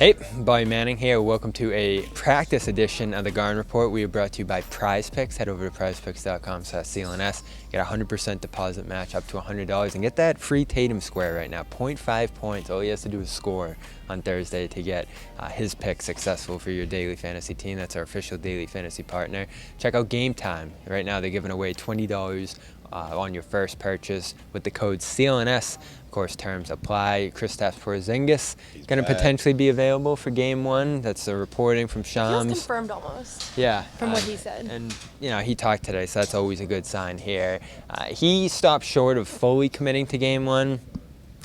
Hey, Bobby Manning here. Welcome to a practice edition of the Garden Report. We are brought to you by Prize Picks. Head over to prizepicks.com/CLNS. Get a 100% deposit match up to $100 and get that free Tatum square right now. 0.5 points. All he has to do is score on Thursday to get his pick successful for your daily fantasy team. That's our official daily fantasy partner. Check out Game Time. Right now they're giving away $20 on your first purchase with the code CLNS. Of course, terms apply. Kristaps Porzingis going to potentially be available for Game 1. That's the reporting from Shams. Feels confirmed almost. Yeah. From what he said. And, he talked today, so that's always a good sign here. He stopped short of fully committing to Game 1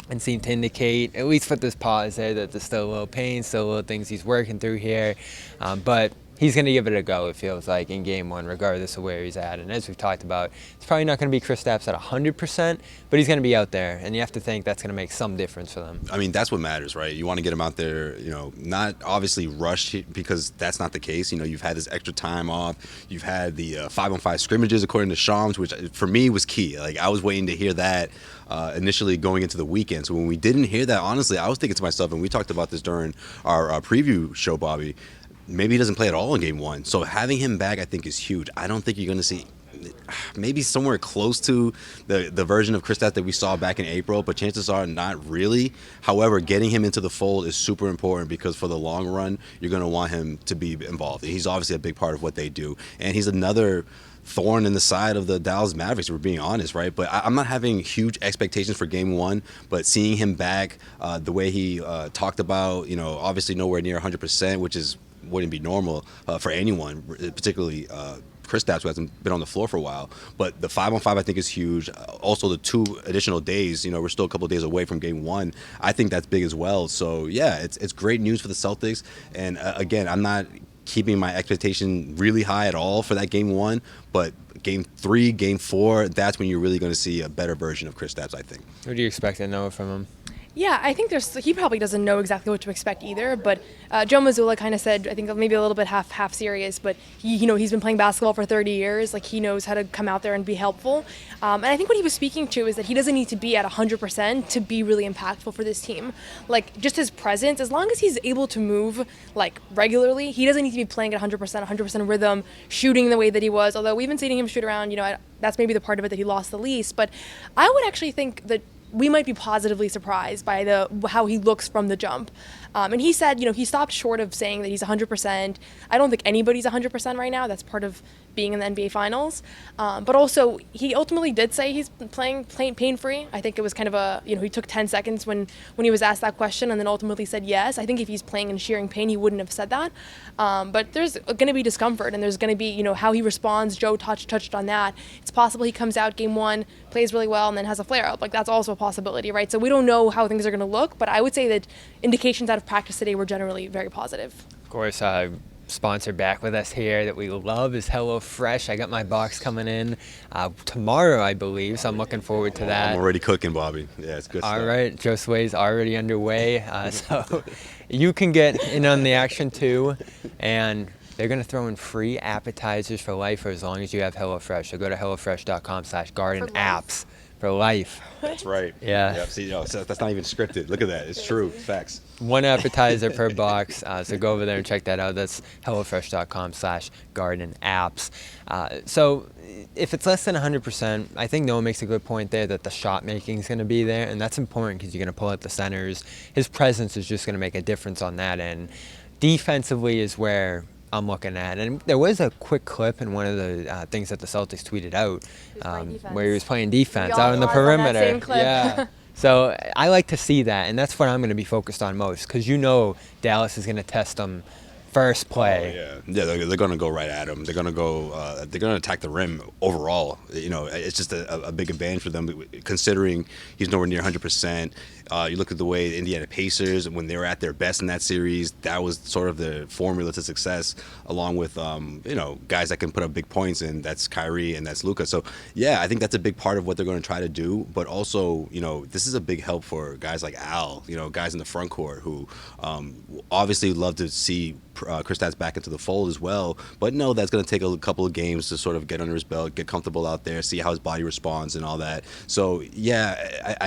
and seemed to indicate, at least with this pause there, that there's still a little pain, still a little things he's working through here. But he's going to give it a go, it feels like, in Game 1, regardless of where he's at. And as we've talked about, it's probably not going to be Kristaps at 100%, but he's going to be out there. And you have to think that's going to make some difference for them. I mean, that's what matters, right? You want to get him out there, not obviously rushed, because that's not the case. You've had this extra time off. You've had the 5-on-5 scrimmages, according to Shams, which for me was key. Like, I was waiting to hear that initially going into the weekend. So when we didn't hear that, honestly, I was thinking to myself, and we talked about this during our preview show, Bobby, maybe he doesn't play at all in Game 1. So having him back, I think, is huge. I don't think you're going to see maybe somewhere close to the version of Kristaps that we saw back in April, but chances are not really. However, getting him into the fold is super important, because for the long run, you're going to want him to be involved. He's obviously a big part of what they do. And he's another thorn in the side of the Dallas Mavericks, if we're being honest, right? But I'm not having huge expectations for Game 1, but seeing him back, the way he talked about, obviously nowhere near 100%, which wouldn't be normal for anyone, particularly Kristaps, who hasn't been on the floor for a while. But the 5-on-5, I think, is huge. Also, the 2 additional days, we're still a couple of days away from Game 1. I think that's big as well. So, yeah, it's great news for the Celtics. And, again, I'm not keeping my expectation really high at all for that Game 1. But Game 3, Game 4, that's when you're really going to see a better version of Kristaps, I think. What do you expect to know from him? Yeah, I think he probably doesn't know exactly what to expect either, but Joe Mazzulla kind of said, I think maybe a little bit half serious, but he's been playing basketball for 30 years, like he knows how to come out there and be helpful. And I think what he was speaking to is that he doesn't need to be at 100% to be really impactful for this team. Like, just his presence, as long as he's able to move like regularly, he doesn't need to be playing at 100% rhythm, shooting the way that he was, although we've been seeing him shoot around, that's maybe the part of it that he lost the least. But I would actually think that we might be positively surprised by how he looks from the jump. And he said, he stopped short of saying that he's 100%. I don't think anybody's 100% right now. That's part of being in the NBA Finals. But also, he ultimately did say he's playing pain-free. I think it was kind of he took 10 seconds when he was asked that question and then ultimately said yes. I think if he's playing in shearing pain, he wouldn't have said that. But there's going to be discomfort, and there's going to be, how he responds. Joe touched on that. It's possible he comes out Game 1, plays really well, and then has a flare-up. Like, that's also a possibility, right? So we don't know how things are going to look, but I would say that indications out of practice today were generally very positive. Of course, sponsor back with us here that we love is HelloFresh. I got my box coming in tomorrow, I believe, so I'm looking forward to that. I'm already cooking, Bobby. Yeah, it's good stuff. All right, Josue's already underway, so you can get in on the action too, and they're going to throw in free appetizers for life for as long as you have HelloFresh. So go to HelloFresh.com/gardenapps for life. That's right. Yeah. Yep. See, that's not even scripted. Look at that. It's true. Facts. 1 appetizer per box. So go over there and check that out. That's HelloFresh.com/gardenapps. So if it's less than 100%, I think Noah makes a good point there that the shot making is going to be there, and that's important because you're going to pull out the centers. His presence is just going to make a difference on that end. Defensively is where I'm looking at. And there was a quick clip in one of the things that the Celtics tweeted out where he was playing defense out on the perimeter. Same clip. Yeah. So I like to see that, and that's what I'm going to be focused on most, because Dallas is going to test them first play. Oh, yeah, they're going to go right at him. They're going to go. They're going to attack the rim overall. It's just a big advantage for them, considering he's nowhere near 100%. You look at the way the Indiana Pacers, when they were at their best in that series, that was sort of the formula to success, along with guys that can put up big points, and that's Kyrie and that's Luka. So yeah, I think that's a big part of what they're going to try to do. But also, this is a big help for guys like Al, guys in the front court who obviously love to see Kristaps back into the fold as well. But no, that's going to take a couple of games to sort of get under his belt, get comfortable out there, see how his body responds and all that. So yeah,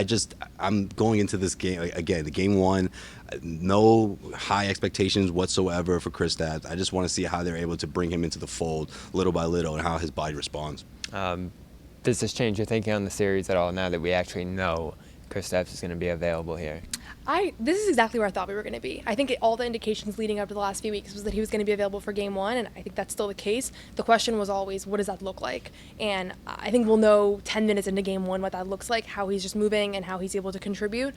I'm going into this game again, the game one. No high expectations whatsoever for Kristaps. I just want to see how they're able to bring him into the fold little by little and how his body responds. Does this change your thinking on the series at all now that we actually know Kristaps is going to be available here? This is exactly where I thought we were going to be. I think all the indications leading up to the last few weeks was that he was going to be available for game one, and I think that's still the case. The question was always, what does that look like? And I think we'll know 10 minutes into game one what that looks like, how he's just moving and how he's able to contribute.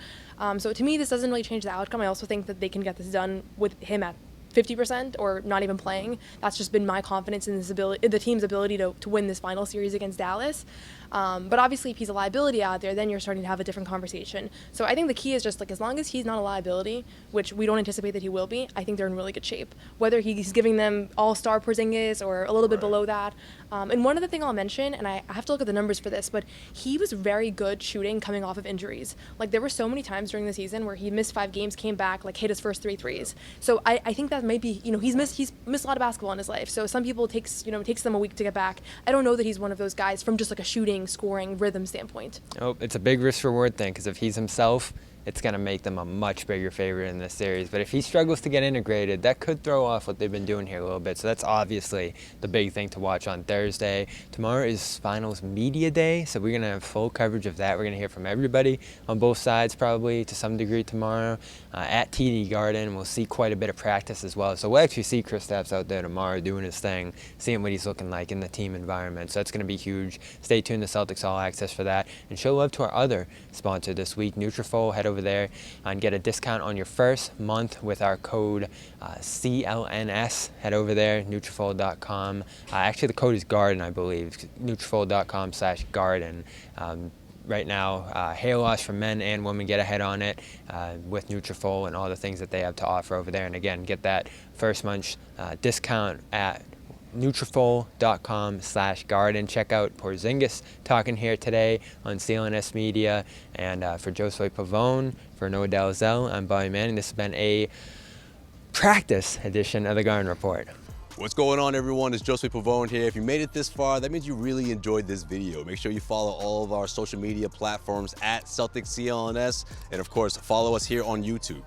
So to me, this doesn't really change the outcome. I also think that they can get this done with him at 50% or not even playing. That's just been my confidence in the team's ability to win this final series against Dallas. But obviously, if he's a liability out there, then you're starting to have a different conversation. So I think the key is just, like, as long as he's not a liability, which we don't anticipate that he will be, I think they're in really good shape. Whether he's giving them all-star Porzingis or a little bit below that. And one other thing I'll mention, and I have to look at the numbers for this, but he was very good shooting coming off of injuries. Like, there were so many times during the season where he missed 5 games, came back, like, hit his first 3 threes. So I think that might be, he's missed a lot of basketball in his life. So some people takes them a week to get back. I don't know that he's one of those guys from just like a shooting, scoring, rhythm standpoint. Oh, it's a big risk reward thing, because if he's himself, it's going to make them a much bigger favorite in this series. But if he struggles to get integrated, that could throw off what they've been doing here a little bit. So that's obviously the big thing to watch on Thursday. Tomorrow is Finals Media Day, so we're going to have full coverage of that. We're going to hear from everybody on both sides probably to some degree tomorrow at TD Garden. We'll see quite a bit of practice as well. So we'll actually see Kristaps out there tomorrow doing his thing, seeing what he's looking like in the team environment. So that's going to be huge. Stay tuned to Celtics All Access for that. And show love to our other sponsor this week, Nutrafol. Head over there and get a discount on your first month with our code CLNS. Head over there, Nutrafol.com. Actually, the code is Garden, I believe. Nutrafol.com/Garden. Right now, hair loss for men and women, get ahead on it with Nutrafol and all the things that they have to offer over there. And again, get that first month discount at Nutrafol.com/Garden. Check out Porzingis talking here today on CLNS Media. And for Josue Pavon, for Noah Dalzell, I'm Bobby Manning. This has been a practice edition of the Garden Report. What's going on, everyone? It's Josue Pavon here. If you made it this far, that means you really enjoyed this video. Make sure you follow all of our social media platforms at Celtics CLNS, and of course, follow us here on YouTube.